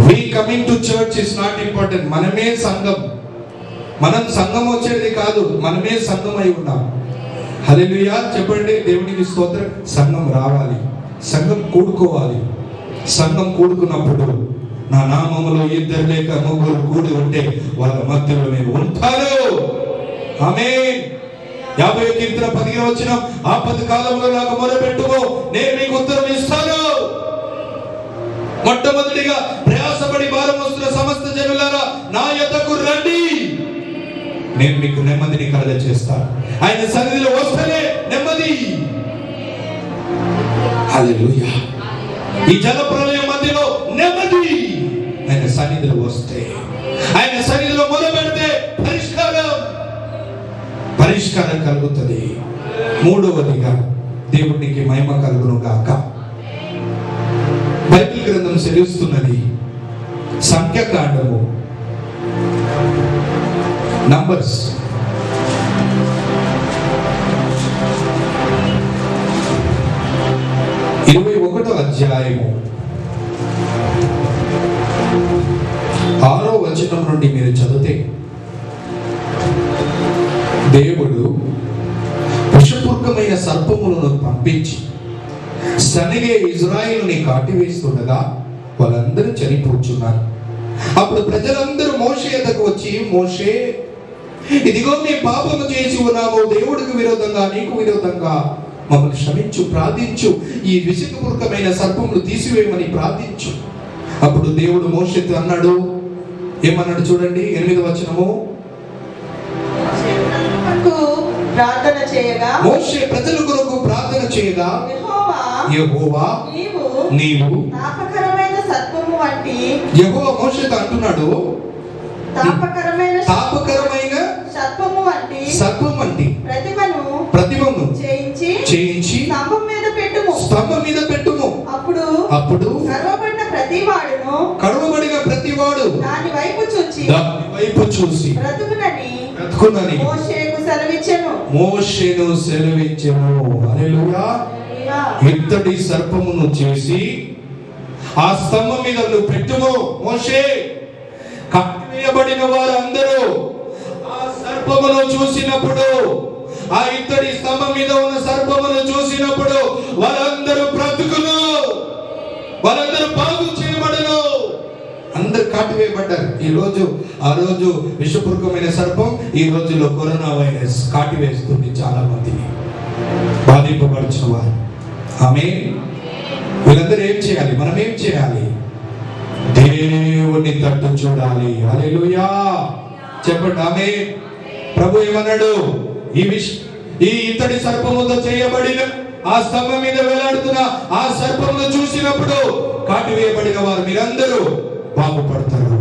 We coming to church is not important. మనమే సంఘం. మనం సంఘం వచ్చేది కాదు, మనమే సంఘం అయి ఉన్నాం. హల్లెలూయా చెప్పండి. దేవునికి స్తోత్రం. సంఘం రావాలి, సంఘం కూడుకోవాలి. సంఘం కూడుకున్నప్పుడు నా నామములో 2 లేక 3 కూడి ఉంటే వాళ్ళ మధ్యలో నేను ఉంటాను. ఆమేన్. 50వ కీర్తన 15వ వచనం, ఆపద కాలంలో నాకు మొరపెట్టుము, నేను మీకు ఉత్తరం ఇస్తాను. మొట్టమొదటిగా ప్రయాసపడి భారం మోస్తున్న సమస్త జనులారా నా యొద్దకు రండి, నేను మీకు నెమ్మదిని కలుగజేస్తాను. ఆయన సన్నిధిలో వస్తేనే నెమ్మది. హల్లెలూయా. ఈ జల ప్రళయం మధ్యలో సన్నిధిలో వస్తే, ఆయన సన్నిధిలో మొదలుపెడితే పరిష్కారం కలుగుతుంది. మూడవదిగా దేవునికి మహిమ కలుగును గాక. బైబిల్ గ్రంథం సెలవిస్తున్నది, సంఖ్యాకాండము నంబర్స్ 21వ అధ్యాయము 6వ వచనం నుండి మీరు చదివితే, దేవుడు విషపూర్వకమైన సర్పములను పంపించి సనిగే ఇజ్రాయేలుని కాటివేస్తుండగా వాళ్ళందరూ చనిపోతున్నారు. అప్పుడు ప్రజలందరూ మోషే ఎద్దకు వచ్చి, మోషే, ఇదిగో మేము పాపము చేసి ఉన్నాము, దేవుడికి విరోధంగా నీకు విరోధంగా మమ్మల్ని క్షమించు, ప్రార్థించు, ఈ విషపూర్వకమైన సర్పములు తీసివేయమని ప్రార్థించు. అప్పుడు దేవుడు మోషేతో అన్నాడు, ఏమన్నాడు చూడండి, 8వ వచనము. ప్రార్థన చేయగా, మోషే ప్రజల కొరకు ప్రార్థన చేయగా, యెహోవా నీవు తాపకరమైన సర్పము వంటి, యెహోవా మోషేతో అంటున్నాడు, తాపకరమైన సర్పము వంటి ప్రతిమను చేయించి స్తంభం మీద పెట్టుము. అప్పుడు కడవబడిన ప్రతివాడు దాని వైపు చూసి బ్రతుకునని మోషేను సెలవిచ్చెను. హల్లెలూయా. ఇత్తడి సర్పమును చేసి ఆ స్తంభం మీద నువ్వు పెట్టుము. మోషే, కట్టివేయబడిన వారందరూ ఆ సర్పమును చూసినప్పుడు, ఆ ఇత్తడి స్తంభం మీద ఉన్న సర్పమును చూసినప్పుడు వాళ్ళందరూ బ్రతుకును, వాళ్ళందరూ బాగు చేయబడను. అందరు కాటివేయబడ్డారు. ఆ రోజు విషపూర్వకమైన సర్పం, ఈ రోజులో కరోనా వైరస్ కాటివేస్తుంది చాలా మందిని, బాధింపబడిన వారు. ఆమేన్. వీళ్ళందరూ ఏం చేయాలి? మనం ఏం చేయాలి? దేవుని తట్టు చూడాలి. హల్లెలూయా. చెప్పండి ఆమేన్. ప్రభు ఏమన్నాడు? ఈ ఇత్తడి సర్పముతో చేయబడిన ఆ స్తంభం మీద వేలాడుతున్న ఆ సర్పమును చూసినప్పుడు కాటివేయబడిన వారు మీరందరూ బాగుపడతారు,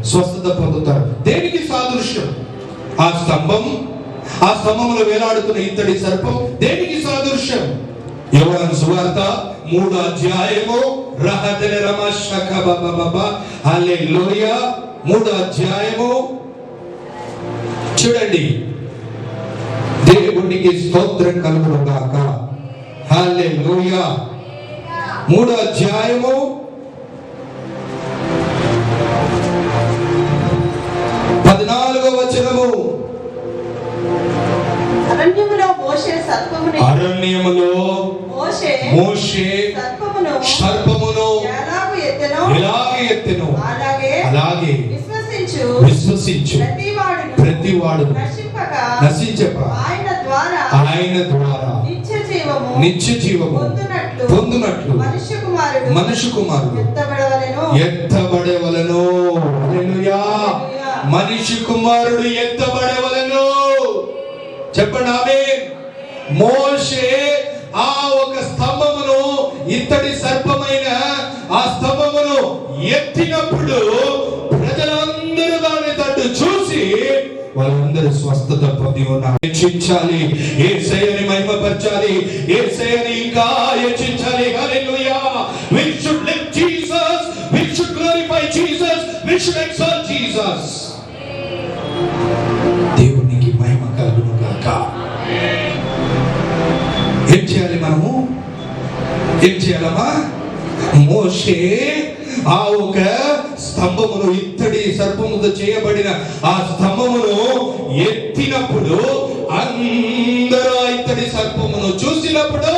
స్వస్థత పొందుతారు. దేనికి సాదృశ్యం? ఆ స్తంభంలో వేలాడుతున్న ఇత్తడి సర్పం దేనికి సాదృశ్యం? యోహాను సువార్త 3వ అధ్యాయము హల్లెలూయా 3వ అధ్యాయము చూడండి. దేవునికి స్తోత్రం కలుగును గాక. హల్లెలూయా. 3వ అధ్యాయము 14వ వచనము. అరణ్యములో మోషే సర్పమును ఎలాగ ఎత్తెనో అలాగే విశ్వసించు ప్రతివాడు నశించక ఆయన ద్వారా నిత్య జీవము పొందునట్లు మనుష్య కుమారుడు ఎత్తబడవలెను. హల్లెలూయా. మనిషి కుమారుడు ఎత్తబడవలెను. చెప్పండి ఆమేన్. మోషే ఆ ఒక స్తంభమును, ఇత్తడి సర్పమైన ఆ స్తంభమును ఎత్తినప్పుడు ప్రజలందరూ దాని తట్టు చూసి వాళ్ళందరూ స్వస్థత పొంది ఉన్నారు. హెచ్చించాలి, యేసయ్యని మహిమపరచాలి, యేసయ్యని ఇంకా హెచ్చించాలి. హల్లెలూయా. We should lift Jesus, we should glorify Jesus, we should exalt Jesus. దేవునికి మహిమ కలుగును గాక. ఏం చేయాలి మనము? ఏం చేయాలమ్మా? మోషే ఆ ఒక స్తంభమును, ఇత్తడి సర్పముతో చేయబడిన ఆ స్తంభమును ఎత్తినప్పుడు అందరూ ఇత్తడి సర్పమును చూసినప్పుడు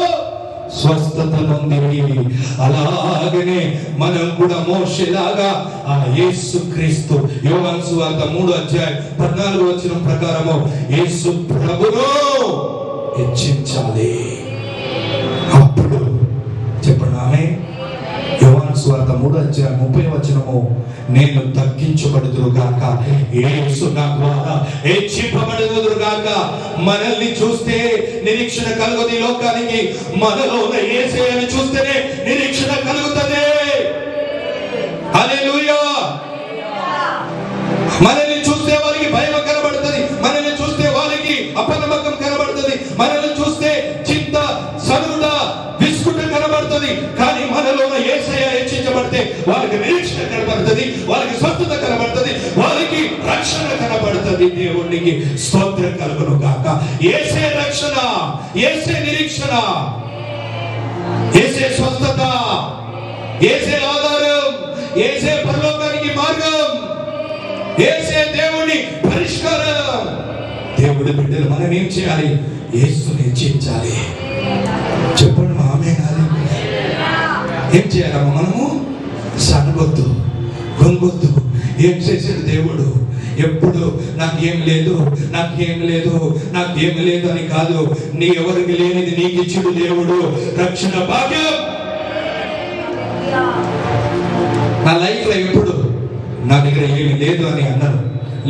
స్వస్థత పొందింది. అలాగనే మనం కూడా మోషేలాగా ఆ యేసుక్రీస్తు, యోహాను సువార్త 3వ అధ్యాయం 14వ వచనం ప్రకారము యేసు ప్రభువును హెచ్చించాలి. అప్పుడు చెప్పండి ఆమేన్. యోహాను సువార్త 3వ అధ్యాయం 30వ వచనము, నేను తగ్గించబడుదురు గాక, యేసు నా ద్వారా హెచ్చింపబడుదురు గాక. మనల్ని చూస్తే నిరీక్షణ కలుగుతుంది ఈ లోకానికి. మనలో ఉన్న యేసయ్యని చూస్తేనే నిరీక్షణ కలుగుతుంది. హల్లెలూయా. మనల్ని చూస్తే వారికి భయం కనబడుతుంది, మనల్ని చూస్తే వారికి అపనమ్మకం కనబడుతుంది, మనల్ని చూస్తే చింత సనుగుట విసుగుట కనబడుతుంది. కానీ మనలో యేసయ్య హెచ్చించబడితే వారికి నిరీక్షణ కనబడుతుంది, వారికి స్వస్థత కనబడుతుంది, వారికి రక్షణ కనబడుతుంది. దేవునికి స్తోత్రం కలుగును గాక. యేసే రక్షణ, యేసే నిరీక్షణ, యేసే స్వస్థత, యేసే ఆధారం, యేసే పరలోకానికి మార్గం, యేసే దేవుని పరిష్కారం. దేవుడి బిడ్డలు మనం ఏం చేయాలి? యేసుని హెచ్చించాలి. చెప్పండి ఆమేన్. ఏం చేయాలమ్మా? మనము సనగొద్దు, గొంగొద్దు. ఏం చేశాడు దేవుడు? ఎప్పుడు నాకేం లేదు, నాకేం లేదు, నాకేం లేదు అని కాదు. నీ ఎవరికి లేనిది నీకు ఇచ్చుడు దేవుడు. రక్షణ భాగ్యం. నా లైఫ్ లో ఎప్పుడు నా దగ్గర ఏమి లేదు అని అన్నాను,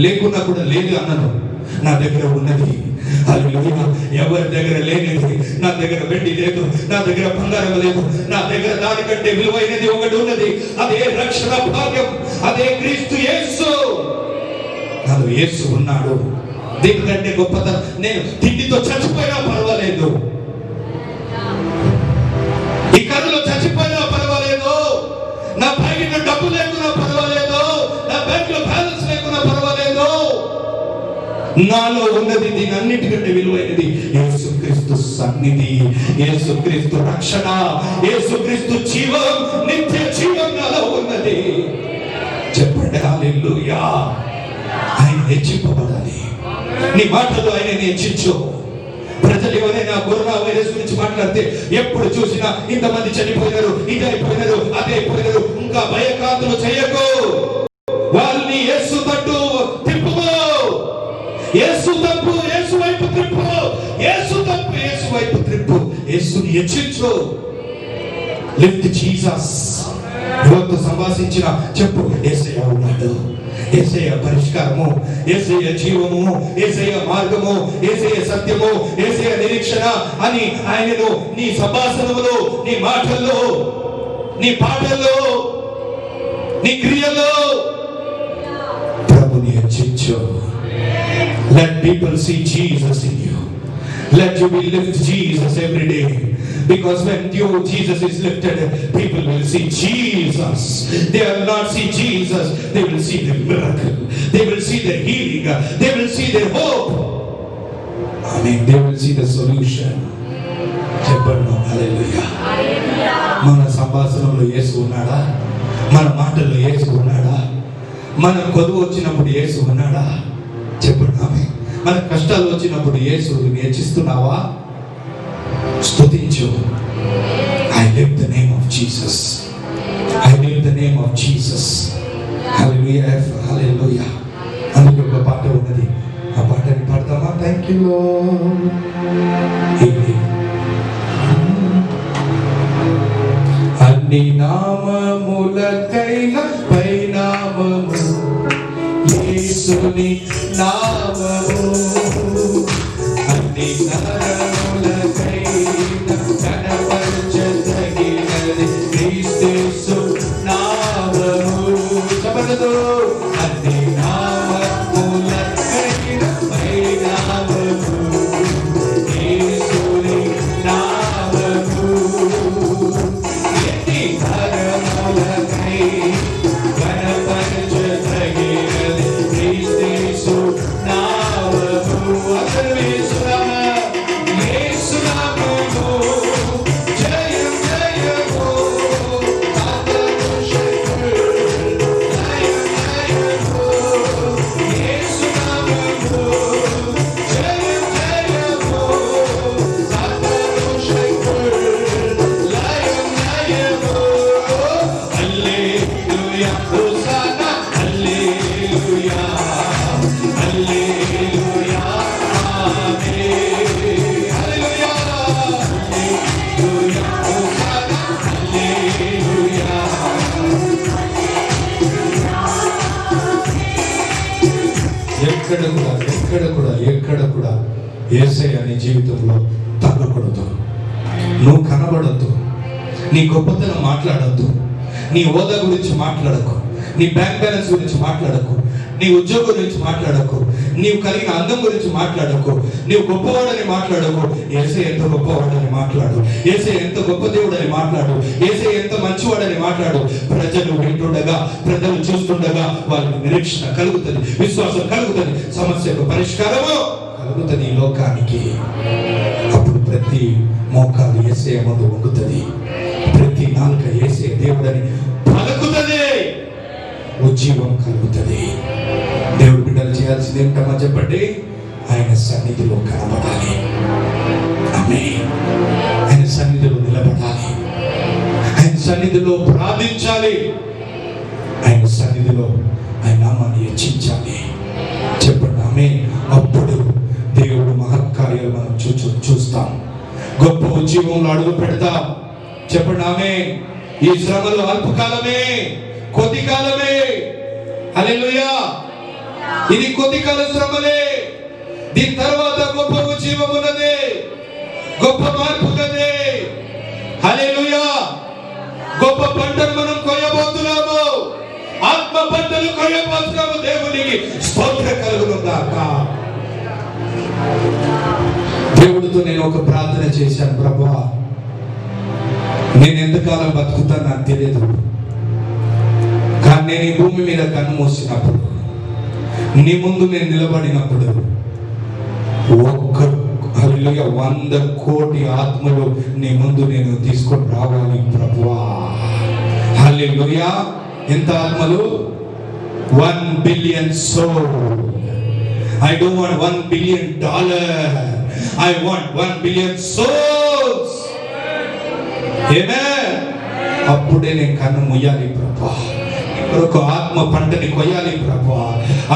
లేకున్నా కూడా లేదు అన్నాను. నా దగ్గర ఉన్నది. హల్లెలూయా. ఎవరి దగ్గర లేనిది, నా దగ్గర వెండి లేదు, నా దగ్గర బంగారం లేదు, నా దగ్గర దానికంటే విలువైనది ఒకటి ఉన్నది. అదే రక్షణ భాగ్యం, అదే క్రీస్తు యేసు. నాలో యేసు ఉన్నాడు. దీనికంటే గొప్పతనం, నేను తిండితో చచ్చిపోయినా పర్వాలేదు, ఈ కరులో చచ్చిపోయినా పర్వాలేదు, నా బ్యాంకులో డబ్బు లేకున్నా పర్వాలేదు, నా బ్యాంకులో బ్యాలెన్స్ లేకున్నా పర్వాలేదు. నాలో ఉన్నది దీనన్నిటికంటే విలువైనది యేసుక్రీస్తు సన్నిధి, యేసుక్రీస్తు రక్షణ, యేసుక్రీస్తు జీవం, నిత్య జీవం నాలో ఉన్నది. చెప్పండి హల్లెలూయా. ఆయన హెచ్చింపబడాలి. నీ మాటలు ఆయన హెచ్చించు. ప్రజలు ఎవరైనా కరోనా వైరస్ గురించి మాట్లాడితే ఎప్పుడు చూసినా ఇంతమంది చనిపోయినారు, ఇది అయిపోయినారు, అదే అయిపోయినారు, ఇంకా భయకాంతులు చేయకు. వాళ్ళని యేసు తట్టు తిప్పుకో. యేసు తప్పు యేసు వైపు తిప్పు, యేసు తప్పు యేసు వైపు తిప్పు. యేసుని హెచ్చించు. Lift Jesus. ఎవరితో సంభాషించిన చెప్పు, యేసయ్య ఉన్నాడు, యేసయ్య పరిష్కారము, యేసయ్య జీవము, యేసయ్య మార్గము, యేసయ్య సత్యము, యేసయ్య నిరీక్షణ అని ఆయనను నీ సంభాషణలో, నీ మాటల్లో, నీ పాటల్లో, నీ క్రియల్లో ప్రభుని హెచ్చించు. Let people see Jesus in you. Let you be lift Jesus every day. Because when Jesus is lifted, people will see Jesus. They will not see Jesus, they will see the miracle, they will see the healing, they will see the hope. Amen. They will see the solution. చెప్పండి హల్లెలూయా. మన సంభాషణలో యేసు ఉన్నాడా? మన మాటల్లో యేసు ఉన్నాడా? మన కొదువు వచ్చినప్పుడు యేసు ఉన్నాడా? చెప్పండి ఆమేన్. మన కష్టాలు వచ్చినప్పుడు యేసుని హెచ్చిస్తున్నావా? స్తుతించు. I lift the name of Jesus. I lift the name of Jesus. Hallelujah. Hallelujah. అందుకే ఒక పాట ఉన్నది, ఆ పాటని పాడతామా? Thank you lord. అన్ని నామములకైన పైనామము యేసుని నామము. అన్ని నరములకైన కనపరచదగినది క్రీస్తు నామము. చెప్పండి. అన్ని నామములకైన పైనామము యేసుని నామము. ఎన్ని నరములకైన కనపరచదగినది క్రీస్తు నామము. అందరూ యేసు నామము, జయం జయము, తాతను శక్తుడు, జయం జయము. యేసు నామము, జయం జయము, తాతను శక్తుడు, జయం జయము. హల్లెలూయా, హోసానా, హల్లెలూయా, హల్లెలూయా, ఆమేన్. హల్లెలూయా, హల్లెలూయా, హోసానా, హల్లెలూయా. ఎక్కడ కూడా యేసయ్య నీ జీవితంలో తగ్గకూడదు. నువ్వు కనబడద్దు, నీ గొప్పతనం మాట్లాడద్దు, నీ హోదా గురించి మాట్లాడకు, నీ బ్యాంక్ బ్యాలెన్స్ గురించి మాట్లాడకు, నీ ఉద్యోగం గురించి మాట్లాడకు, నీవు కలిగిన అందం గురించి మాట్లాడకు, నీవు గొప్పవాడని మాట్లాడకు. యేసయ్య ఎంత గొప్పవాడని మాట్లాడు, యేసయ్య ఎంత గొప్ప దేవుడని మాట్లాడు, యేసయ్య ఎంత మంచివాడని మాట్లాడు. ప్రజలు వింటుండగా, ప్రజలు చూస్తుండగా వాళ్ళకి నిరీక్షణ కలుగుతుంది, విశ్వాసం కలుగుతుంది, సమస్యకు పరిష్కారము కలుగుతుంది ఈ లోకానికి. అప్పుడు ప్రతి మోకాలు యేసయ్య ముందు వంగుతుంది, ప్రతి నాలుక యేసయ్య దేవుడని పలుకుతుంది, ఉజ్జీవం కలుగుతుంది. దేవుడు బిడ్డలు చేయాల్సింది ఏమిటమ్మా చెప్పండి? ఆయన సన్నిధిలో కనబడాలి, ఆమేన్. ఆయన సన్నిధిలో నిలబడాలి, ఆయన సన్నిధిలో ప్రార్థించాలి, ఆయన సన్నిధిలో ఆయన నామాన్ని హెచ్చించాలి. చెప్పండి ఆమేన్. అప్పుడు దేవుడు మహత్కార్యాలు మనం చూస్తాం, గొప్ప ఉజ్జీవంలో అడుగు పెడతాం. చెప్పండి ఆమేన్. ఈ శ్రమలు అల్పకాలమే, కొద్ది కాలమే. హల్లెలూయా. ఇది కొద్ది కాల శ్రమలే, దీని తర్వాత గొప్ప ఉజ్జీవం ఉన్నది, గొప్ప మార్పు ఉన్నది. హల్లెలూయా. గొప్ప పంటను మనం కొయ్యబోతున్నాము, ఆత్మ పంటలు కొయ్యబోతున్నాము. దేవునికి స్తోత్రం కలుగును గాక. దేవుడితో నేను ఒక ప్రార్థన చేశాను, ప్రభువా నేను ఎంతకాలం బతుకుతాను నాకు తెలియదు, కానీ నేను ఈ భూమి మీద కన్ను మూసినప్పుడు, నీ ముందు నేను నిలబడినప్పుడు, 100 కోటి ఆత్మలు నీ ముందు నేను తీసుకొని రావాలి ప్రభువా. హల్లెలూయా. ఎంత ఆత్మలు? 1 billion soul. I don't want $1 billion. I want 1 billion souls. Amen. అప్పుడే నేను కన్ను ముయ్యాలి ప్రభువా, ఒక ఆత్మ పంటని కొయ్యాలి ప్రభువా.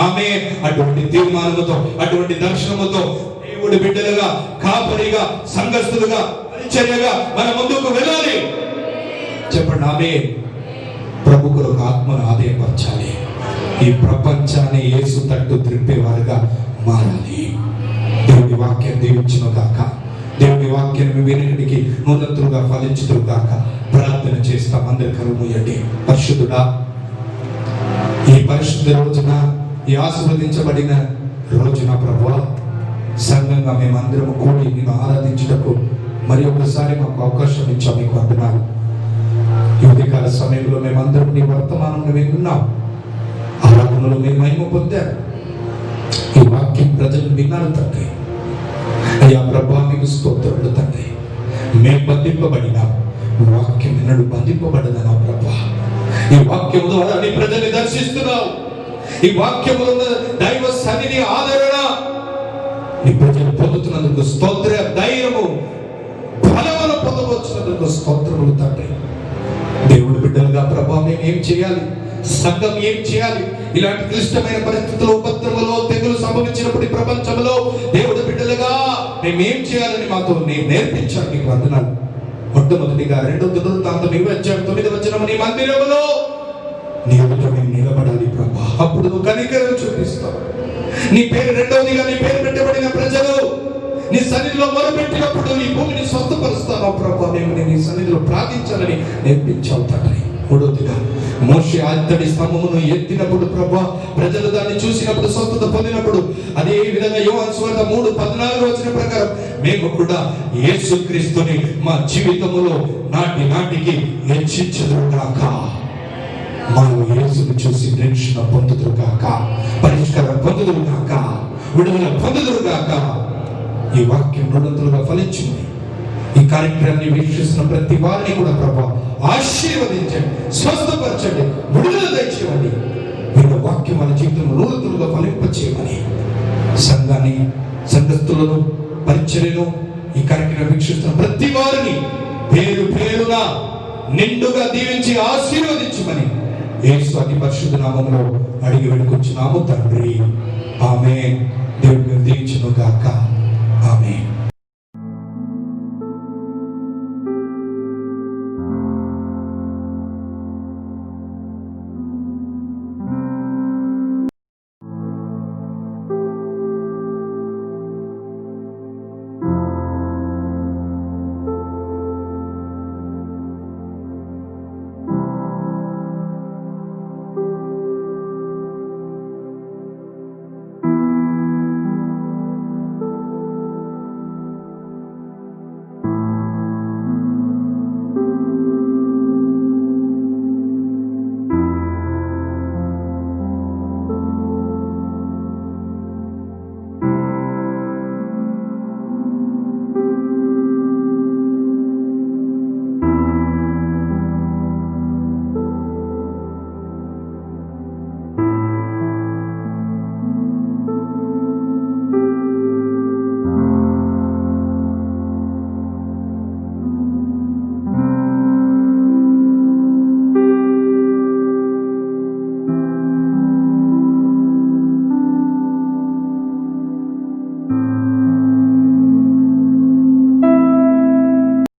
ఆమె అటువంటి తీర్మానముతో, అటువంటి దర్శనముతో దేవుడి బిడ్డలుగా, కాపరిగా, సంఘస్థులుగా, పరిచర్యగా మన ముందుకు వెళ్ళాలి. చెప్పండి ఆమె. ప్రభు కొరకు ఆత్మను ఆదాయపరచాలి, ఈ ప్రపంచాన్ని యేసు తట్టు త్రిప్పేవారుగా మారాలి. దేవుడి వాక్యం దీవించును గాక. దేవుడి వాక్యం వెనుకడికి నూతనంగా ఫలించును గాక. ప్రార్థన చేస్తాం. అందరి కళ్ళు మూయండి. పరిశుద్ధుడా, ఈ పరిశుద్ధ రోజున, ఈ ఆశీర్వదించబడిన రోజున ప్రభువా, సంఘంగా మేమందరం కూడి నిన్ను ఆరాధించుటకు మరి ఒకసారి మాకు అవకాశం ఇచ్చాం, మీకు వందనాలు. ఈ ఉదయకాల సమయంలో మేమందరం నీ వర్తమానం విన్నాం, ఆరాధనలో మీరు మహిమ పొందారు, ఈ వాక్యం ప్రజలు విన్నారు తండ్రి. అయ్యా ప్రభువా, మీకు స్తోత్రములు తండ్రి. మేము బంధింపబడినాం, వాక్యం వినడు బంధింపబడదనా ప్రభువా. ఈ వాక్యం ద్వారా నీ ప్రజల్ని దర్శిస్తున్నావు, ఈ వాక్యములో దైవ సన్నిధి ఆదరణ నీ ప్రజలు పొందుతున్నందుకు స్తోత్ర. ధైర్యము బలమును పొందవచ్చినందుకు స్తోత్రములు తండ్రి. దేవుడి బిడ్డలుగా ప్రభావం మేము ఏం చేయాలి, సంఘం ఏం చేయాలి? ఇలాంటి క్లిష్టమైన పరిస్థితుల్లో, ఉపద్రవంలో, తెగులు సంభవించినప్పుడు ఈ ప్రపంచంలో దేవుడి బిడ్డలుగా మేము ఏం చేయాలని మాతో నేర్పించాలి. మీకు వందనాలు. మొట్టమొదటిగా 2 దినవృత్తాంతం 20:9 నీ మందిరములో నీ ఎదుట మేము నిలబడాలి ప్రభా. అప్పుడు నువ్వు కనికరం చూపిస్తావు. నీ పేరు, రెండవదిగా నీ పేరు పెట్టబడిన ప్రజలు నీ సన్నిధిలో మొరపెట్టినప్పుడు నీ భూమిని స్వస్థపరుస్తావు ప్రభా. మేము నీ సన్నిధిలో ప్రార్థించాలని నేర్పించావు తండ్రి. మూడవదిగా మోషే అత్తడి స్తంభమును ఎత్తినప్పుడు ప్రభా, ప్రజలు దాన్ని చూసినప్పుడు స్వస్థత పొందినప్పుడు, అదే విధంగా యోహాను సువార్త 3:14 వచ్చిన ప్రకారం మేము కూడా యేసుక్రీస్తుని మా జీవితములో నాటికి హెచ్చించుదురుగాక. మనం యేసుని చూసి రక్షణ పొందుదురుగాక, పరిష్కారం పొందుదురుగాక, విడుదల పొందుదురుగాక. ఈ వాక్యం 200గా ఫలించింది. ఈ కార్యక్రమాన్ని వీక్షిస్తున్న ప్రతి వారిని కూడా ప్రభా ఆశీర్వదించండి, స్వస్థపరచండి, విడుదల దయచేయండి. వీళ్ళ వాక్యం వాళ్ళ జీవితంలో 200గా ఫలింపచేయమని సంఘాన్ని, సంఘస్థులను, పరిచర్యను, ఈ కార్యక్రమం వీక్షిస్తున్న ప్రతి వారిని పేరు పేరున నిండుగా దీవించి ఆశీర్వదించమని యేసు అతి పరిశుద్ధ నామములో అడిగి వేడుకొంచున్నాము తండ్రి. ఆమేన్. దేవుడు దీవించును గాక. ఆమేన్.